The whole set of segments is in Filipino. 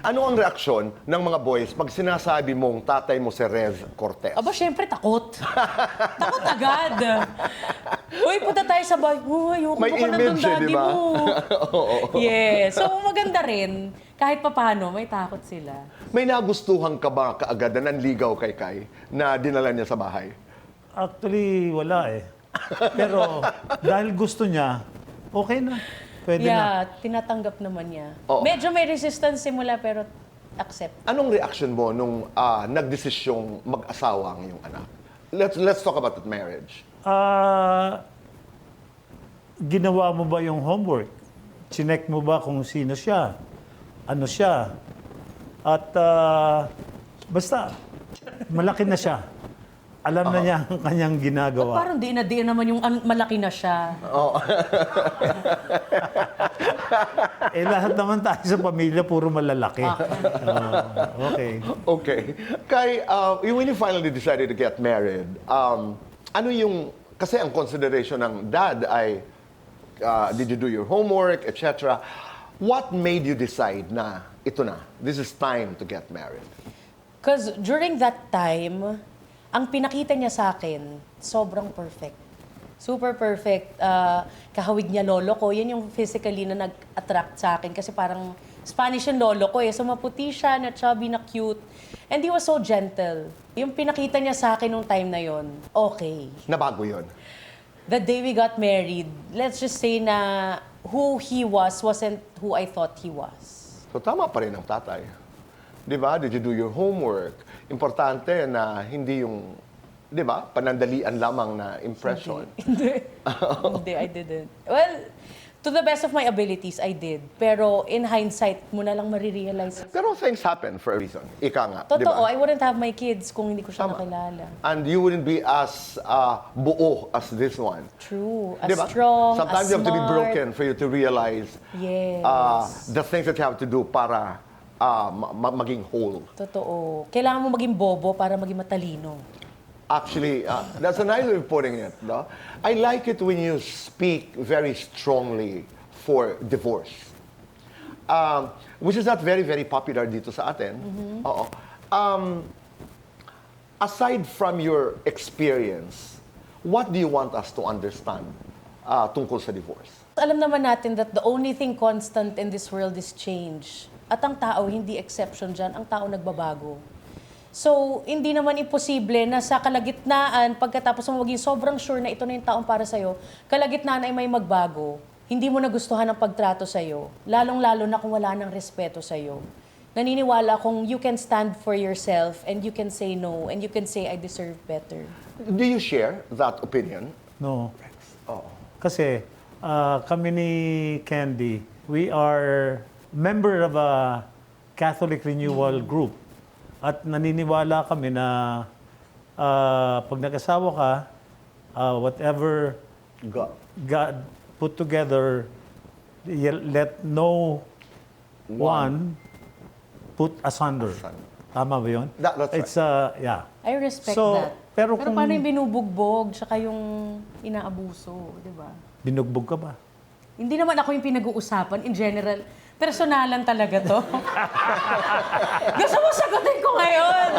Ano ang reaksyon ng mga boys pag sinasabi mong tatay mo si Rez Cortez? Aba, syempre, takot. Takot agad. Uy, punta tayo sa bahay. Uy, ayoko May ka nandun, image eh, daddy di ba? mo. Yes. So, maganda rin. Kahit papano, may takot sila. May nagustuhan ka ba kaagad na nanligaw kay Kai na dinala niya sa bahay? Actually, wala eh. Pero dahil gusto niya, okay na. Pwede na. Yeah, tinatanggap naman niya. Oo. Medyo may resistance simula, pero accept. Anong reaction mo nung nagdesisyong mag-asawa ang iyong anak? Let's talk about that marriage. Ginawa mo ba yung homework? Chinek mo ba kung sino siya? Ano siya? At basta, malaki na siya. Alam na niya ang kanyang ginagawa. Parang di na naman yung malaki na siya. Lahat naman tayo sa pamilya, puro malalaki. Okay. Okay. Kai, when you finally decided to get married, ano yung, kasi ang consideration ng dad ay, did you do your homework, etc. What made you decide na ito na, this is time to get married? Because during that time, ang pinakita niya sa akin, sobrang perfect. Super perfect. Kahawig niya lolo ko. Yan yung physically na nag-attract sa akin. Kasi parang Spanish yung lolo ko eh. So maputi siya, na chubby, na cute. And he was so gentle. Yung pinakita niya sa akin nung time na yon, okay. Nabago yun. The day we got married, let's just say na who he was wasn't who I thought he was. So tama pa rin ang tatay. Di ba? Did you do your homework? Importante na hindi yung, di ba, panandalian lamang na impression. Hindi. Hindi, I didn't. Well, to the best of my abilities, I did. Pero in hindsight, mo na lang marirealize. Pero things happen for a reason. Ika nga, di Totoo, ba? I wouldn't have my kids kung hindi ko siya Tama. nakilala. And you wouldn't be as buo as this one. True. As Di ba? strong, Sometimes as you have to be smart. broken for you to realize Yes. the things that you have to do para maging whole. Totoo. Kailangan mo maging bobo para maging matalino. Actually, that's a nice way of putting it. No? I like it when you speak very strongly for divorce. Which is not very, very popular dito sa atin. Oo. Aside from your experience, what do you want us to understand tungkol sa divorce? Alam naman natin that the only thing constant in this world is change. At ang tao, hindi exception dyan. Ang tao nagbabago. So, hindi naman imposible na sa kalagitnaan, pagkatapos mo maging sobrang sure na ito na yung taong para sa'yo, kalagitnaan ay may magbago. Hindi mo nagustuhan ang pagtrato sa'yo. Lalong-lalo na kung wala ng respeto sa'yo. Naniniwala kung you can stand for yourself and you can say no and you can say, I deserve better. Do you share that opinion? No. Oo. Kasi kami ni Candy, we are member of a Catholic Renewal Group. At naniniwala kami na pag nag-asawa ka, whatever God put together, let no one put asunder. Tama ba yun? That's right. It's, yeah. I respect So, that. pero kung- paano yung binubugbog, tsaka yung inaabuso, di ba? Binugbog ka ba? Hindi naman ako yung pinag-uusapan. In general, personalan talaga to. Gusto mo sagutin ko ngayon?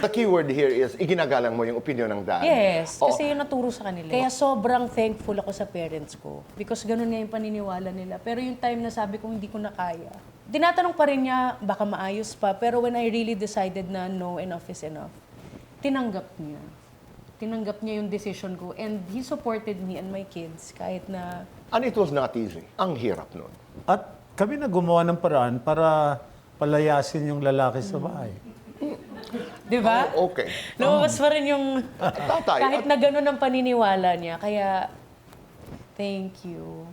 The key word here is, iginagalang mo yung opinion ng dad. Yes, Oo. kasi yun naturo sa kanila. Kaya sobrang thankful ako sa parents ko. Because ganun nga yung paniniwala nila. Pero yung time na sabi ko, hindi ko na kaya. Tinatanong pa rin niya, baka maayos pa. Pero when I really decided na no, enough is enough, tinanggap niya. Tinanggap niya yung decision ko. And he supported me and my kids kahit na... And it was not easy. Ang hirap nun. At kami na gumawa ng paraan para palayasin yung lalaki sa bahay. Di ba? Okay. Lumabas pa rin yung... Tatay, kahit na ganun ang paniniwala niya. Kaya, thank you.